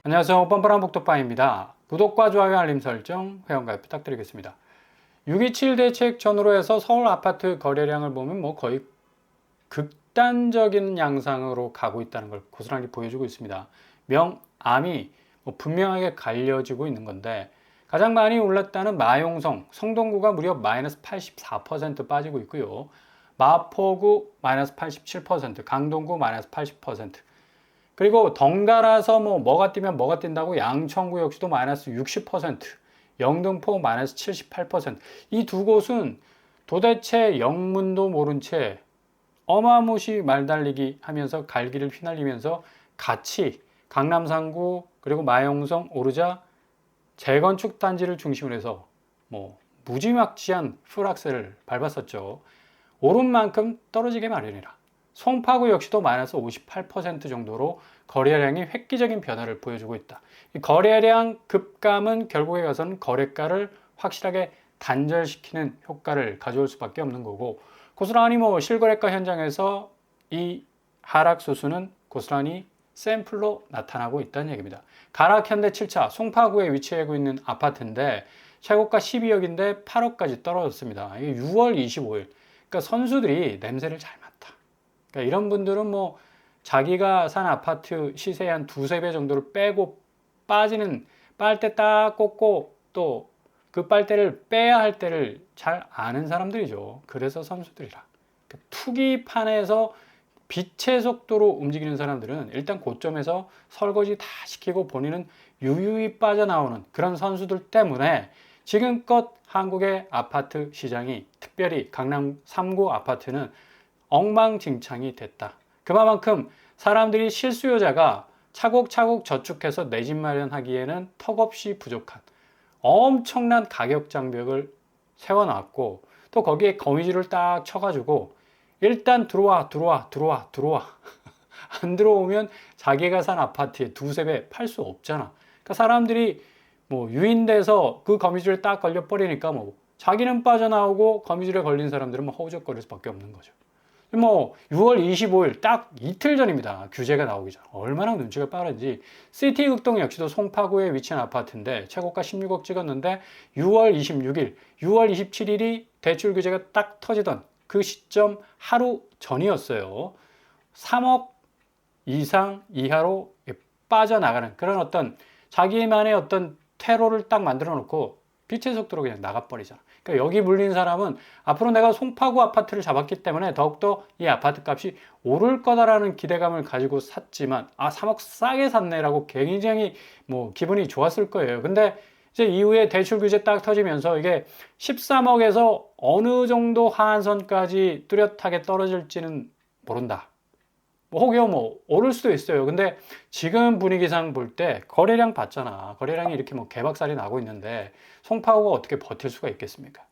안녕하세요. 뻔뻔한 복도빠입니다. 구독과 좋아요, 알림 설정, 회원가입 부탁드리겠습니다. 6.27 대책 전후로 해서 서울 아파트 거래량을 보면 거의 극단적인 양상으로 가고 있다는 걸 고스란히 보여주고 있습니다. 명암이 분명하게 갈려지고 있는 건데, 가장 많이 올랐다는 마용성, 성동구가 무려 마이너스 84% 빠지고 있고요. 마포구 마이너스 87%, 강동구 마이너스 80%, 그리고 덩달아서 뭐가 뛰면 뭐가 뛴다고 양천구 역시도 마이너스 60%, 영등포 마이너스 78%. 이 두 곳은 도대체 영문도 모른 채 어마무시 말달리기 하면서 갈기를 휘날리면서 같이 강남 3구 그리고 마용성 오르자 재건축 단지를 중심으로 해서 무지막지한 풀악셀을 밟았었죠. 오른 만큼 떨어지게 마련이라. 송파구 역시도 마이너스 58% 정도로 거래량이 획기적인 변화를 보여주고 있다. 이 거래량 급감은 결국에 가서는 거래가를 확실하게 단절시키는 효과를 가져올 수밖에 없는 거고, 고스란히 실거래가 현장에서 이 하락 소수는 고스란히 샘플로 나타나고 있다는 얘기입니다. 가락현대 7차 송파구에 위치하고 있는 아파트인데 최고가 12억인데 8억까지 떨어졌습니다. 이게 6월 25일. 그러니까 선수들이 냄새를 잘 맡아. 그러니까 이런 분들은 자기가 산 아파트 시세의 한 두세 배 정도를 빼고 빠지는, 빨대 딱 꽂고 또 그 빨대를 빼야 할 때를 잘 아는 사람들이죠. 그래서 선수들이라. 그러니까 투기판에서 빛의 속도로 움직이는 사람들은 일단 고점에서 설거지 다 시키고 본인은 유유히 빠져나오는 그런 선수들 때문에 지금껏 한국의 아파트 시장이, 특별히 강남 3구 아파트는 엉망진창이 됐다. 그만큼 사람들이 실수요자가 차곡차곡 저축해서 내 집 마련하기에는 턱없이 부족한 엄청난 가격 장벽을 세워놨고, 또 거기에 거미줄을 딱 쳐가지고 일단 들어와 안 들어오면 자기가 산 아파트에 두세 배 팔 수 없잖아. 그러니까 사람들이 유인돼서 그 거미줄에 딱 걸려 버리니까 자기는 빠져나오고 거미줄에 걸린 사람들은 허우적거릴 수밖에 없는 거죠. 6월 25일 딱 이틀 전입니다. 규제가 나오기 전. 얼마나 눈치가 빠른지. 시티극동 역시도 송파구에 위치한 아파트인데 최고가 16억 찍었는데 6월 26일, 6월 27일이 대출 규제가 딱 터지던 그 시점 하루 전이었어요. 3억 이상 이하로 빠져나가는 그런 어떤 자기만의 어떤 퇴로를 딱 만들어 놓고 빛의 속도로 그냥 나가버리잖아. 그러니까 여기 물린 사람은 앞으로 내가 송파구 아파트를 잡았기 때문에 더욱더 이 아파트 값이 오를 거다라는 기대감을 가지고 샀지만 3억 싸게 샀네라고 굉장히 기분이 좋았을 거예요. 근데 이제 이후에 대출 규제 딱 터지면서 이게 13억에서 어느 정도 하한선까지 뚜렷하게 떨어질지는 모른다. 혹여 오를 수도 있어요. 근데 지금 분위기상 볼 때 거래량 봤잖아. 거래량이 이렇게 개박살이 나고 있는데 송파구가 어떻게 버틸 수가 있겠습니까?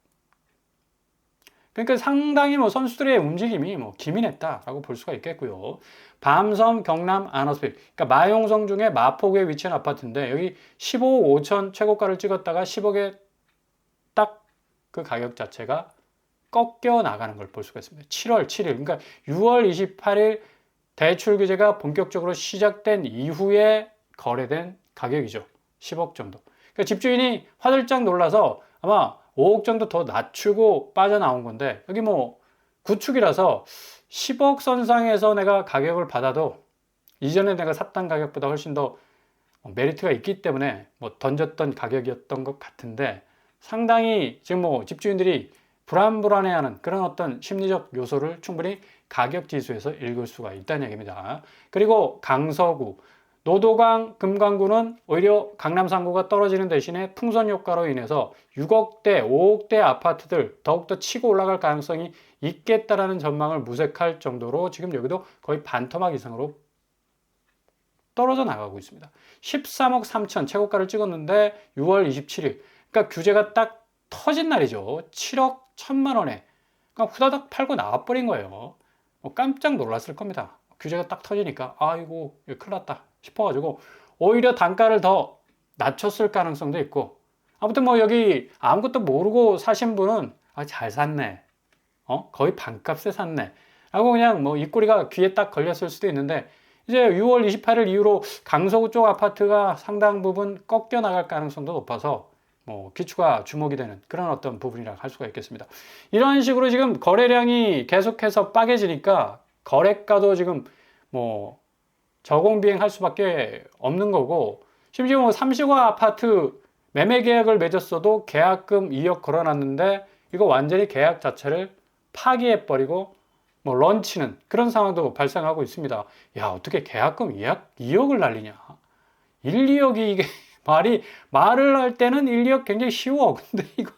그러니까 상당히 선수들의 움직임이 기민했다라고 볼 수가 있겠고요. 밤섬, 경남, 아너스빌, 그러니까 마용성 중에 마포구에 위치한 아파트인데 여기 15억 5천 최고가를 찍었다가 10억에 딱 그 가격 자체가 꺾여 나가는 걸 볼 수가 있습니다. 7월 7일, 그러니까 6월 28일 대출 규제가 본격적으로 시작된 이후에 거래된 가격이죠. 10억 정도. 그러니까 집주인이 화들짝 놀라서 아마 5억 정도 더 낮추고 빠져나온 건데, 여기 구축이라서 10억 선상에서 내가 가격을 받아도 이전에 내가 샀던 가격보다 훨씬 더 메리트가 있기 때문에 던졌던 가격이었던 것 같은데, 상당히 지금 집주인들이 불안해하는 그런 어떤 심리적 요소를 충분히 가격 지수에서 읽을 수가 있다는 얘기입니다. 그리고 강서구, 노도강, 금강구는 오히려 강남 3구가 떨어지는 대신에 풍선 효과로 인해서 6억대, 5억대 아파트들 더욱더 치고 올라갈 가능성이 있겠다라는 전망을 무색할 정도로 지금 여기도 거의 반토막 이상으로 떨어져 나가고 있습니다. 13억 3천 최고가를 찍었는데 6월 27일, 그러니까 규제가 딱 터진 날이죠. 7억 1천만 원에 그러니까 후다닥 팔고 나와버린 거예요. 깜짝 놀랐을 겁니다. 규제가 딱 터지니까 아이고 큰일 났다 싶어가지고 오히려 단가를 더 낮췄을 가능성도 있고, 아무튼 여기 아무것도 모르고 사신 분은 잘 샀네, 거의 반값에 샀네 하고 그냥 입꼬리가 귀에 딱 걸렸을 수도 있는데, 이제 6월 28일 이후로 강서구 쪽 아파트가 상당 부분 꺾여 나갈 가능성도 높아서 기추가 주목이 되는 그런 어떤 부분이라 할 수가 있겠습니다. 이런 식으로 지금 거래량이 계속해서 빠개지니까 거래가도 지금 저공비행할 수밖에 없는 거고, 심지어 30호 아파트 매매 계약을 맺었어도 계약금 2억 걸어놨는데 이거 완전히 계약 자체를 파기해버리고 런치는 그런 상황도 발생하고 있습니다. 야, 어떻게 계약금 2억을 날리냐? 1, 2억이 이게 말을 할 때는 1, 2억 굉장히 쉬워. 근데 이거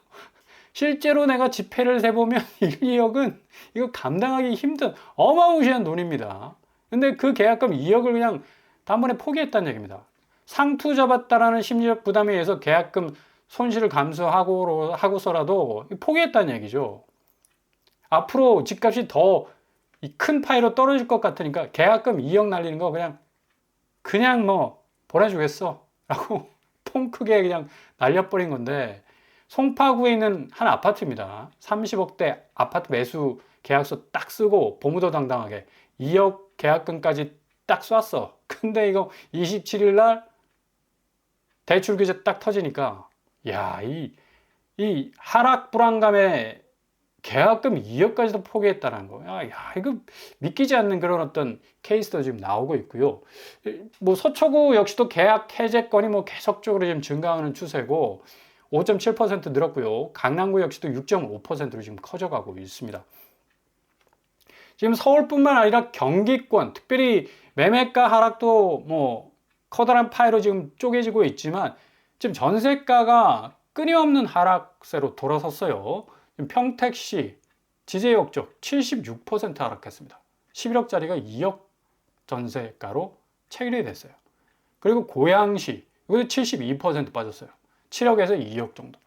실제로 내가 지폐를 세보면 1, 2억은 이거 감당하기 힘든 어마무시한 돈입니다. 근데 그 계약금 2억을 그냥 단번에 포기했다는 얘기입니다. 상투 잡았다라는 심리적 부담에 의해서 계약금 손실을 감수하고서라도 포기했다는 얘기죠. 앞으로 집값이 더 큰 파이로 떨어질 것 같으니까 계약금 2억 날리는 거 그냥 보내주겠어 라고 통 크게 그냥 날려버린 건데, 송파구에 있는 한 아파트입니다. 30억대 아파트 매수 계약서 딱 쓰고 보무도당당하게 2억 계약금까지 딱 쐈어. 근데 이거 27일 날 대출 규제 딱 터지니까 야, 이 하락 불안감에 계약금 2억까지도 포기했다는 거. 야, 이거 믿기지 않는 그런 어떤 케이스도 지금 나오고 있고요. 서초구 역시도 계약 해제 건이 계속적으로 지금 증가하는 추세고 5.7% 늘었고요. 강남구 역시도 6.5%로 지금 커져가고 있습니다. 지금 서울뿐만 아니라 경기권, 특별히 매매가 하락도 커다란 파이로 지금 쪼개지고 있지만 지금 전세가가 끊임없는 하락세로 돌아섰어요. 평택시, 지제역 쪽 76% 하락했습니다. 11억짜리가 2억 전세가로 체결이 됐어요. 그리고 고양시, 이것도 72% 빠졌어요. 7억에서 2억 정도.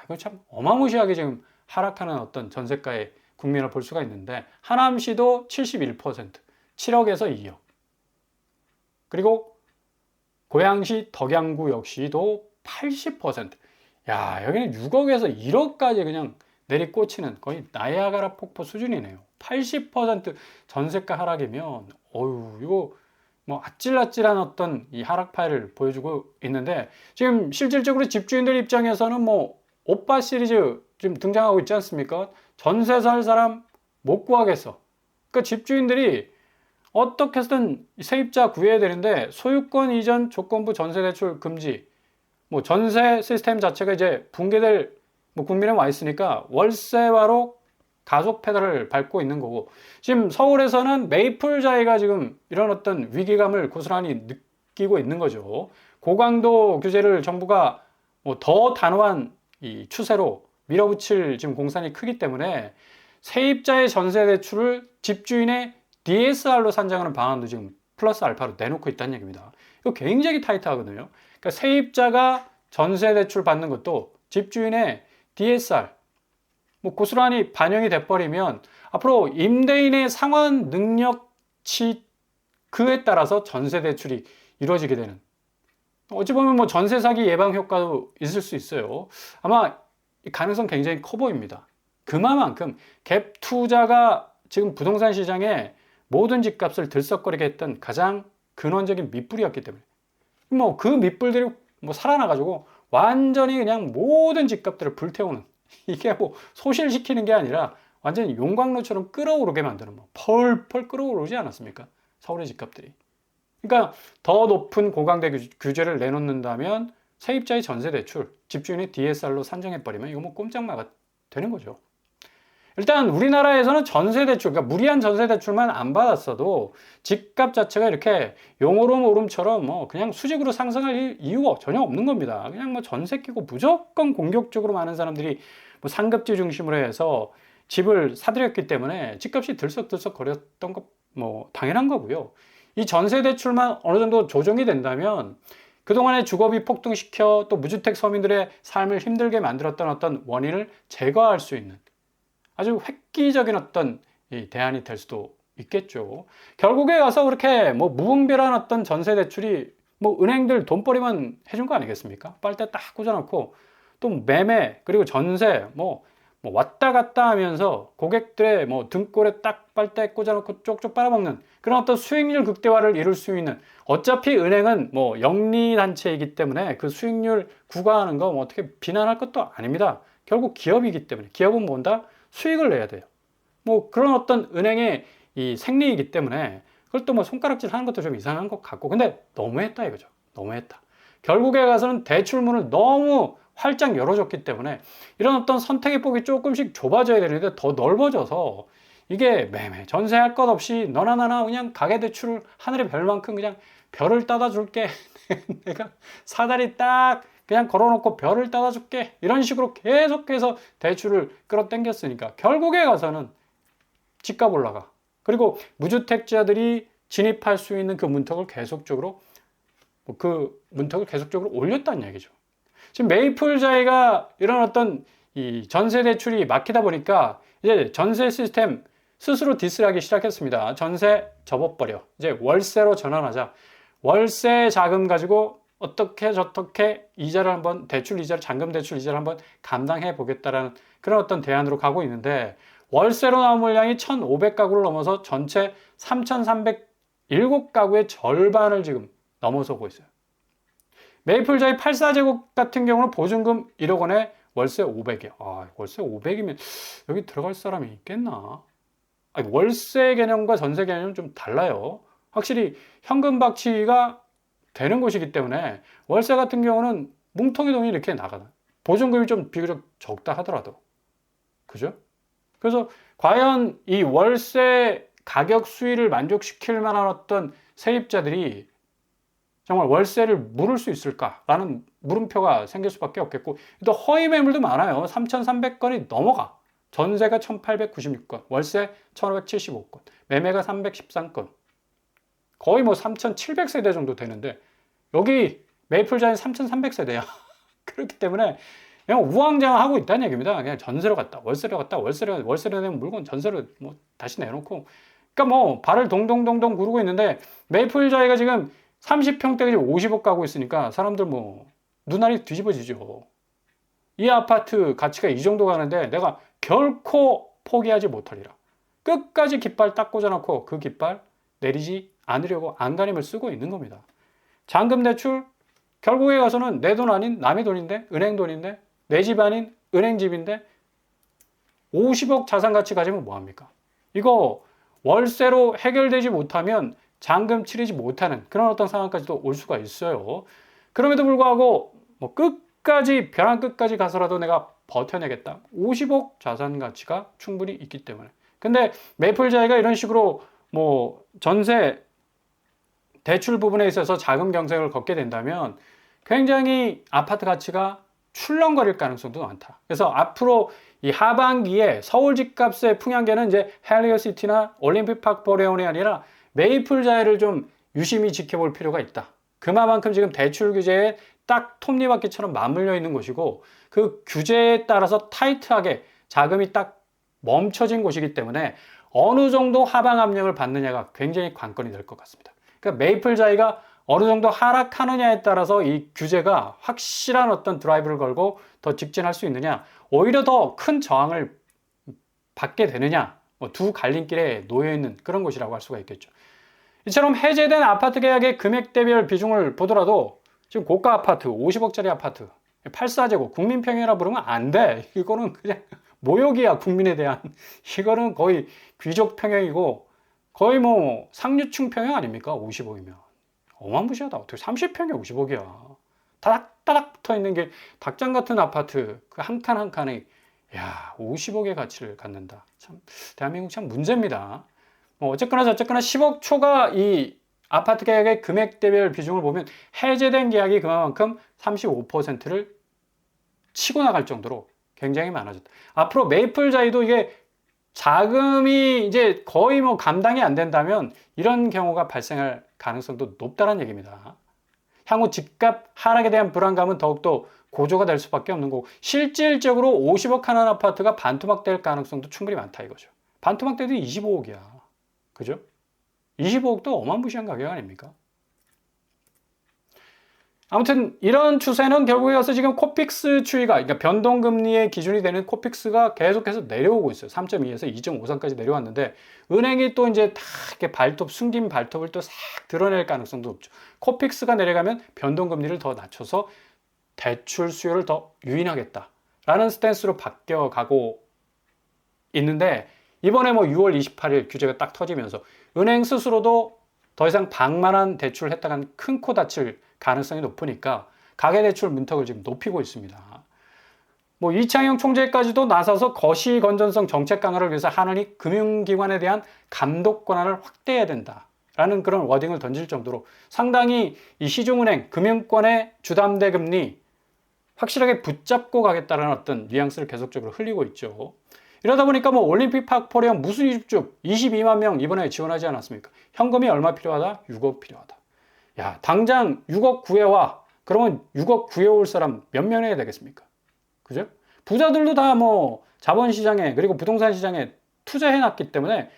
이거 참 어마무시하게 지금 하락하는 어떤 전세가의 국면을 볼 수가 있는데, 하남시도 71%, 7억에서 2억. 그리고 고양시 덕양구 역시도 80%. 야, 여기는 6억에서 1억까지 그냥 내리꽂히는 거의 나이아가라 폭포 수준이네요. 80% 전세가 하락이면 이거 아찔아찔한 어떤 이 하락 파일을 보여주고 있는데, 지금 실질적으로 집주인들 입장에서는 오빠 시리즈 지금 등장하고 있지 않습니까? 전세 살 사람 못 구하겠어. 그러니까 집주인들이 어떻게 해서든 세입자 구해야 되는데 소유권 이전 조건부 전세 대출 금지, 전세 시스템 자체가 이제 붕괴될 국면에 와 있으니까 월세화로 가속 페달을 밟고 있는 거고, 지금 서울에서는 메이플자이가 지금 이런 어떤 위기감을 고스란히 느끼고 있는 거죠. 고강도 규제를 정부가 더 단호한 이 추세로 밀어붙일 지금 공산이 크기 때문에 세입자의 전세 대출을 집주인의 DSR로 산정하는 방안도 지금 플러스 알파로 내놓고 있다는 얘기입니다. 이거 굉장히 타이트하거든요. 그러니까 세입자가 전세 대출 받는 것도 집주인의 DSR 고스란히 반영이 돼버리면 앞으로 임대인의 상환 능력치 그에 따라서 전세 대출이 이루어지게 되는, 어찌 보면 전세 사기 예방 효과도 있을 수 있어요. 아마 가능성 굉장히 커 보입니다. 그만큼 갭 투자가 지금 부동산 시장에 모든 집값을 들썩거리게 했던 가장 근원적인 밑불이었기 때문에 그 밑불들이 살아나가지고 완전히 그냥 모든 집값들을 불태우는, 이게 소실시키는 게 아니라 완전히 용광로처럼 끓어오르게 만드는, 펄펄 끓어오르지 않았습니까? 서울의 집값들이. 그러니까 더 높은 고강대 규제를 내놓는다면 세입자의 전세 대출, 집주인의 DSR로 산정해버리면 이거 꼼짝마가 되는 거죠. 일단 우리나라에서는 전세 대출, 그러니까 무리한 전세 대출만 안 받았어도 집값 자체가 이렇게 용오름 오름처럼 그냥 수직으로 상승할 이유가 전혀 없는 겁니다. 그냥 전세 끼고 무조건 공격적으로 많은 사람들이 상급지 중심으로 해서 집을 사들였기 때문에 집값이 들썩들썩 거렸던 거 당연한 거고요. 이 전세 대출만 어느 정도 조정이 된다면 그동안의 주거비 폭등시켜 또 무주택 서민들의 삶을 힘들게 만들었던 어떤 원인을 제거할 수 있는 아주 획기적인 어떤 대안이 될 수도 있겠죠. 결국에 가서 그렇게 무분별한 어떤 전세 대출이 은행들 돈벌이만 해준 거 아니겠습니까? 빨대 딱 꽂아놓고 또 매매 그리고 전세 뭐 왔다 갔다 하면서 고객들의 뭐 등골에 딱 빨대 꽂아놓고 쪽쪽 빨아먹는 그런 어떤 수익률 극대화를 이룰 수 있는, 어차피 은행은 뭐 영리단체이기 때문에 그 수익률 구가하는 거 뭐 어떻게 비난할 것도 아닙니다. 결국 기업이기 때문에 기업은 뭔다? 수익을 내야 돼요. 뭐 그런 어떤 은행의 이 생리이기 때문에 그걸 또 뭐 손가락질 하는 것도 좀 이상한 것 같고, 근데 너무했다 이거죠. 너무했다. 결국에 가서는 대출문을 너무 활짝 열어줬기 때문에 이런 어떤 선택의 폭이 조금씩 좁아져야 되는데 더 넓어져서 이게 매매 전세할 것 없이 너나 나나 그냥 가계대출을 하늘의 별만큼 그냥 별을 따다 줄게 내가 사다리 딱 그냥 걸어놓고 별을 따다 줄게 이런 식으로 계속해서 대출을 끌어당겼으니까 결국에 가서는 집값 올라가. 그리고 무주택자들이 진입할 수 있는 그 문턱을 계속적으로 올렸다는 얘기죠. 지금 메이플자이가 이런 어떤 이 전세 대출이 막히다 보니까 이제 전세 시스템 스스로 디스를 하기 시작했습니다. 전세 접어버려. 이제 월세로 전환하자. 월세 자금 가지고 어떻게 저떻게 이자를 한번 대출 이자를 잔금 대출 이자를 한번 감당해 보겠다라는 그런 어떤 대안으로 가고 있는데, 월세로 나온 물량이 1,500가구를 넘어서 전체 3,307가구의 절반을 지금 넘어서고 있어요. 메이플자이 84제곱 같은 경우는 보증금 1억 원에 월세 500이야. 아, 월세 500이면 여기 들어갈 사람이 있겠나? 아니, 월세 개념과 전세 개념은 좀 달라요. 확실히 현금 박치가 되는 곳이기 때문에 월세 같은 경우는 뭉텅이 돈이 이렇게 나가요. 보증금이 좀 비교적 적다 하더라도. 그죠? 그래서 과연 이 월세 가격 수위를 만족시킬 만한 어떤 세입자들이 정말 월세를 물을 수 있을까라는 물음표가 생길 수밖에 없겠고, 또 허위 매물도 많아요. 3,300건이 넘어가. 전세가 1,896건, 월세 1,575건, 매매가 313건. 거의 뭐 3,700세대 정도 되는데 여기 메이플자인 3,300세대야. 그렇기 때문에 그냥 우왕좌왕하고 있다는 얘기입니다. 그냥 전세로 갔다, 월세로 갔다, 월세로 내면 물건 전세로 뭐 다시 내놓고. 그러니까 뭐 발을 동동동동 구르고 있는데, 메이플자이가 지금 30평대가 50억 가고 있으니까 사람들 뭐 눈알이 뒤집어지죠. 이 아파트 가치가 이 정도 가는데 내가 결코 포기하지 못하리라. 끝까지 깃발 딱 꽂아놓고 그 깃발 내리지 않으려고 안간힘을 쓰고 있는 겁니다. 잔금 대출 결국에 가서는 내 돈 아닌 남의 돈인데, 은행 돈인데, 내 집 아닌 은행 집인데 50억 자산 가치 가지면 뭐합니까? 이거 월세로 해결되지 못하면 잔금 치르지 못하는 그런 어떤 상황까지도 올 수가 있어요. 그럼에도 불구하고 뭐 끝까지 벼랑 끝까지 가서라도 내가 버텨내겠다. 50억 자산 가치가 충분히 있기 때문에. 근데 메이플자이가 이런 식으로 뭐 전세 대출 부분에 있어서 자금 경쟁을 걷게 된다면 굉장히 아파트 가치가 출렁거릴 가능성도 많다. 그래서 앞으로 이 하반기에 서울 집값의 풍향계는 이제 헬리오시티나 올림픽파크 보레온이 아니라 메이플자이를 좀 유심히 지켜볼 필요가 있다. 그만큼 지금 대출 규제에 딱 톱니바퀴처럼 맞물려 있는 곳이고, 그 규제에 따라서 타이트하게 자금이 딱 멈춰진 곳이기 때문에 어느 정도 하방 압력을 받느냐가 굉장히 관건이 될 것 같습니다. 그러니까 메이플자이가 어느 정도 하락하느냐에 따라서 이 규제가 확실한 어떤 드라이브를 걸고 더 직진할 수 있느냐, 오히려 더 큰 저항을 받게 되느냐, 두 갈림길에 놓여 있는 그런 곳이라고 할 수가 있겠죠. 이처럼 해제된 아파트 계약의 금액대별 비중을 보더라도 지금 고가 아파트, 50억짜리 아파트, 84제곱, 국민평형이라 부르면 안 돼. 이거는 그냥 모욕이야, 국민에 대한. 이거는 거의 귀족 평형이고 거의 뭐 상류층 평형 아닙니까? 50억이면. 어마무시하다. 어떻게 30평에 50억이야. 따닥따닥 붙어 있는 게 닭장 같은 아파트, 그 한 칸 한 칸에, 야, 50억의 가치를 갖는다. 참, 대한민국 참 문제입니다. 뭐 어쨌거나 저쨌거나 10억 초과 이 아파트 계약의 금액대별 비중을 보면 해제된 계약이 그만큼 35%를 치고 나갈 정도로 굉장히 많아졌다. 앞으로 메이플자이도 이게 자금이 이제 거의 뭐 감당이 안 된다면 이런 경우가 발생할 가능성도 높다는 얘기입니다. 향후 집값 하락에 대한 불안감은 더욱더 고조가 될 수밖에 없는 거고, 실질적으로 50억 하는 아파트가 반토막 될 가능성도 충분히 많다 이거죠. 반토막 돼도 25억이야. 그죠? 25억도 어마무시한 가격 아닙니까? 아무튼 이런 추세는 결국에 가서 지금 코픽스 추이가, 그러니까 변동금리의 기준이 되는 코픽스가 계속해서 내려오고 있어요. 3.2에서 2.53까지 내려왔는데, 은행이 또 이제 다 이렇게 숨긴 발톱을 또 싹 드러낼 가능성도 없죠. 코픽스가 내려가면 변동금리를 더 낮춰서 대출 수요를 더 유인하겠다라는 스탠스로 바뀌어가고 있는데, 이번에 뭐 6월 28일 규제가 딱 터지면서 은행 스스로도 더 이상 방만한 대출을 했다간 큰 코 다칠 가능성이 높으니까 가계대출 문턱을 지금 높이고 있습니다. 뭐 이창용 총재까지도 나서서 거시 건전성 정책 강화를 위해서 하느니 금융기관에 대한 감독 권한을 확대해야 된다라는 그런 워딩을 던질 정도로 상당히 이 시중은행 금융권의 주담대 금리 확실하게 붙잡고 가겠다는 어떤 뉘앙스를 계속적으로 흘리고 있죠. 이러다 보니까 뭐 올림픽 파크포럼 무슨 입주 22만 명 이번에 지원하지 않았습니까? 현금이 얼마 필요하다? 6억 필요하다. 야, 당장 6억 구해와. 그러면 6억 구해올 사람 몇 명이나 되겠습니까? 그죠? 부자들도 다 뭐 자본시장에 그리고 부동산 시장에 투자해놨기 때문에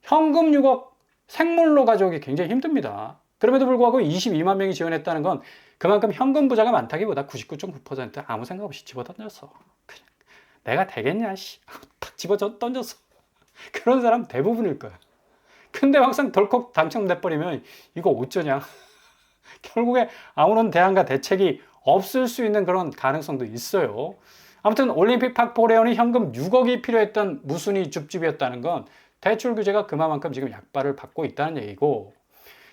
현금 6억 생물로 가져오기 굉장히 힘듭니다. 그럼에도 불구하고 22만 명이 지원했다는 건 그만큼 현금 부자가 많다기보다 99.9% 아무 생각 없이 집어던졌어. 그냥 내가 되겠냐, 씨. 탁 집어던졌어. 그런 사람 대부분일 거야. 근데 막상 덜컥 당첨돼버리면 이거 어쩌냐. 결국에 아무런 대안과 대책이 없을 수 있는 그런 가능성도 있어요. 아무튼 올림픽 파크포레온이 현금 6억이 필요했던 무순이 줍줍이었다는 건 대출 규제가 그만큼 지금 약발을 받고 있다는 얘기고,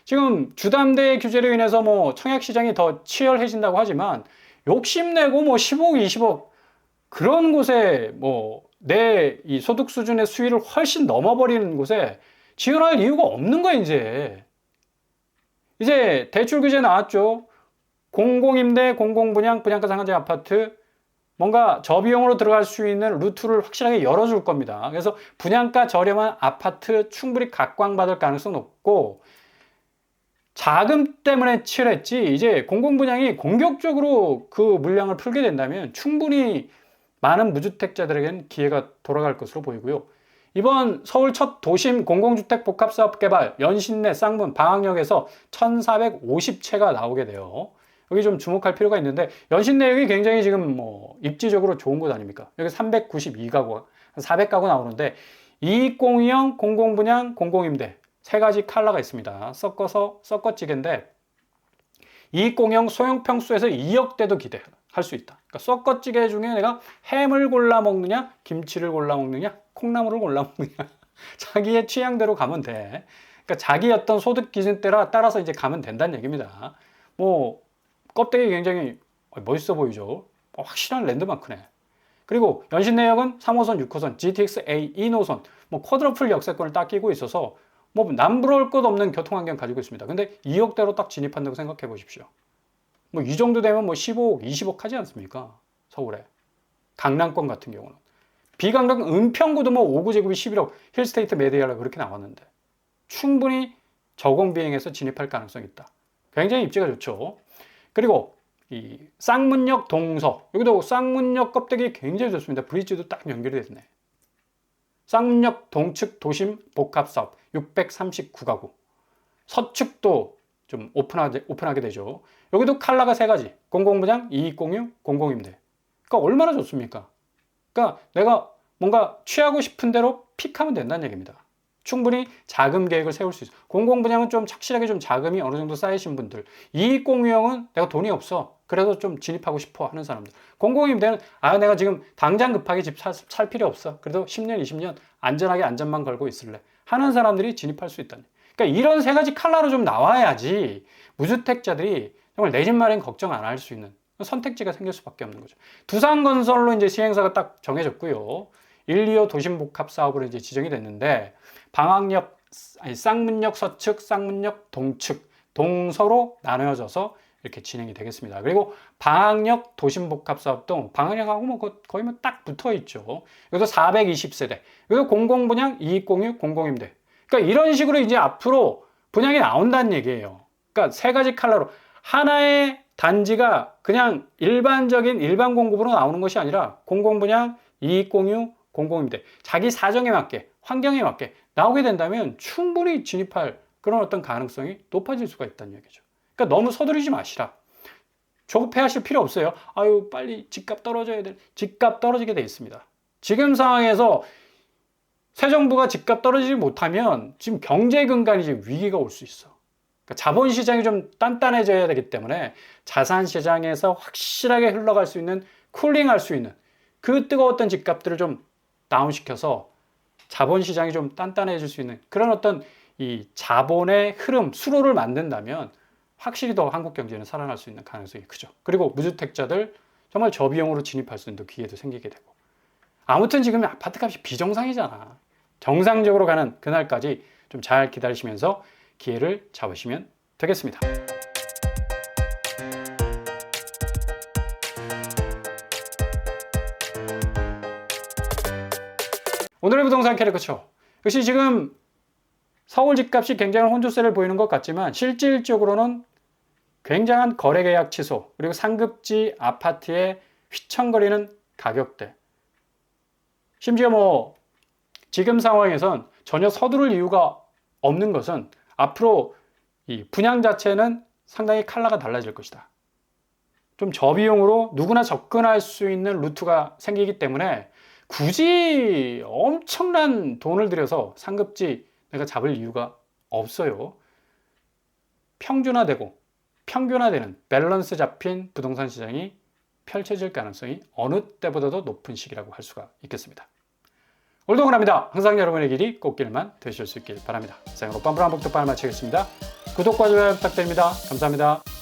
지금 주담대 규제로 인해서 뭐 청약 시장이 더 치열해진다고 하지만 욕심내고 뭐 10억, 20억 그런 곳에 뭐 내 이 소득 수준의 수위를 훨씬 넘어버리는 곳에 지원할 이유가 없는 거야. 이제 대출 규제 나왔죠. 공공임대, 공공분양, 분양가 상한제 아파트 뭔가 저비용으로 들어갈 수 있는 루트를 확실하게 열어줄 겁니다. 그래서 분양가 저렴한 아파트 충분히 각광받을 가능성 높고, 자금 때문에 치열했지 이제 공공분양이 공격적으로 그 물량을 풀게 된다면 충분히 많은 무주택자들에게는 기회가 돌아갈 것으로 보이고요. 이번 서울 첫 도심 공공주택 복합사업 개발 연신내 쌍문 방학역에서 1450채가 나오게 돼요. 여기 좀 주목할 필요가 있는데, 연신내역이 굉장히 지금 뭐 입지적으로 좋은 곳 아닙니까? 여기 392가구, 400가구 나오는데 이익공유형, 공공분양, 공공임대 세 가지 컬러가 있습니다. 섞어찌개인데 이익공유형 소형평수에서 2억대도 기대할 수 있다. 그러니까 섞어찌개 중에 내가 햄을 골라 먹느냐, 김치를 골라 먹느냐, 콩나물을 골라 먹느냐 자기의 취향대로 가면 돼. 그러니까 자기 어떤 소득 기준 따라서 이제 가면 된다는 얘기입니다. 뭐 껍데기 굉장히 멋있어 보이죠. 확실한 랜드마크네. 그리고 연신내역은 3호선, 6호선, GTX-A 2노선, 뭐 쿼드러플 역세권을 딱 끼고 있어서 뭐 남부러울 것 없는 교통환경 가지고 있습니다. 근데 2억대로 딱 진입한다고 생각해 보십시오. 뭐 이 정도 되면 뭐 15억, 20억 하지 않습니까? 서울에. 강남권 같은 경우는. 비강남 은평구도 뭐 5구 제곱이 11억, 힐스테이트 메디아라 그렇게 나왔는데 충분히 저공 비행해서 진입할 가능성이 있다. 굉장히 입지가 좋죠. 그리고 이 쌍문역 동서, 여기도 쌍문역 껍데기 굉장히 좋습니다. 브릿지도 딱 연결이 됐네. 쌍문역 동측 도심 복합사업 639가구. 서측도 좀 오픈하게 되죠. 여기도 컬러가 세 가지. 공공분양, 이익공유, 공공임대. 그러니까 얼마나 좋습니까? 그러니까 내가 뭔가 취하고 싶은 대로 픽하면 된다는 얘기입니다. 충분히 자금 계획을 세울 수 있어. 공공분양은 좀 착실하게 좀 자금이 어느 정도 쌓이신 분들. 이익공유형은 내가 돈이 없어. 그래도 좀 진입하고 싶어 하는 사람들. 공공임대는 내가 지금 당장 급하게 집 살 필요 없어. 그래도 10년, 20년 안전하게 안전만 걸고 있을래. 하는 사람들이 진입할 수 있다는. 그러니까 이런 세 가지 컬러로 좀 나와야지 무주택자들이 정말 내 집 마련 걱정 안 할 수 있는 선택지가 생길 수밖에 없는 거죠. 두산건설로 이제 시행사가 딱 정해졌고요. 1, 2호 도심복합 사업으로 이제 지정이 됐는데, 쌍문역 서측, 쌍문역 동측, 동서로 나누어져서 이렇게 진행이 되겠습니다. 그리고 방학역 도심복합 사업도 방학역하고 뭐 거의 뭐 딱 붙어 있죠. 여기도 420세대. 여기도 공공분양, 이익공유, 공공임대. 그러니까 이런 식으로 이제 앞으로 분양이 나온다는 얘기예요. 그러니까 세 가지 컬러로 하나의 단지가 그냥 일반 공급으로 나오는 것이 아니라 공공분양, 이익공유, 공공임대. 자기 사정에 맞게, 환경에 맞게 나오게 된다면 충분히 진입할 그런 어떤 가능성이 높아질 수가 있다는 얘기죠. 그러니까 너무 서두르지 마시라. 조급해하실 필요 없어요. 아유, 빨리 집값 떨어져야 돼. 집값 떨어지게 돼 있습니다. 지금 상황에서 새 정부가 집값 떨어지지 못하면 지금 경제 근간이 지금 위기가 올 수 있어. 그러니까 자본시장이 좀 단단해져야 되기 때문에 자산시장에서 확실하게 흘러갈 수 있는, 쿨링할 수 있는 그 뜨거웠던 집값들을 좀 다운시켜서 자본시장이 좀 단단해질 수 있는 그런 어떤 이 자본의 흐름, 수로를 만든다면 확실히 더 한국 경제는 살아날 수 있는 가능성이 크죠. 그리고 무주택자들 정말 저비용으로 진입할 수 있는 기회도 생기게 되고. 아무튼 지금 아파트값이 비정상이잖아. 정상적으로 가는 그날까지 좀 잘 기다리시면서 기회를 잡으시면 되겠습니다. 오늘의 부동산 캐릭터처. 역시 지금 서울 집값이 굉장한 혼조세를 보이는 것 같지만 실질적으로는 굉장한 거래 계약 취소, 그리고 상급지 아파트의 휘청거리는 가격대. 심지어 뭐 지금 상황에선 전혀 서두를 이유가 없는 것은 앞으로 이 분양 자체는 상당히 컬러가 달라질 것이다. 좀 저비용으로 누구나 접근할 수 있는 루트가 생기기 때문에 굳이 엄청난 돈을 들여서 상급지 내가 잡을 이유가 없어요. 평균화되는 밸런스 잡힌 부동산 시장이 펼쳐질 가능성이 어느 때보다도 높은 시기라고 할 수가 있겠습니다. 오늘도 응원합니다. 항상 여러분의 길이 꽃길만 되실 수 있길 바랍니다. 이상으로 빰브랑 복덕방을 마치겠습니다. 구독과 좋아요 부탁드립니다. 감사합니다.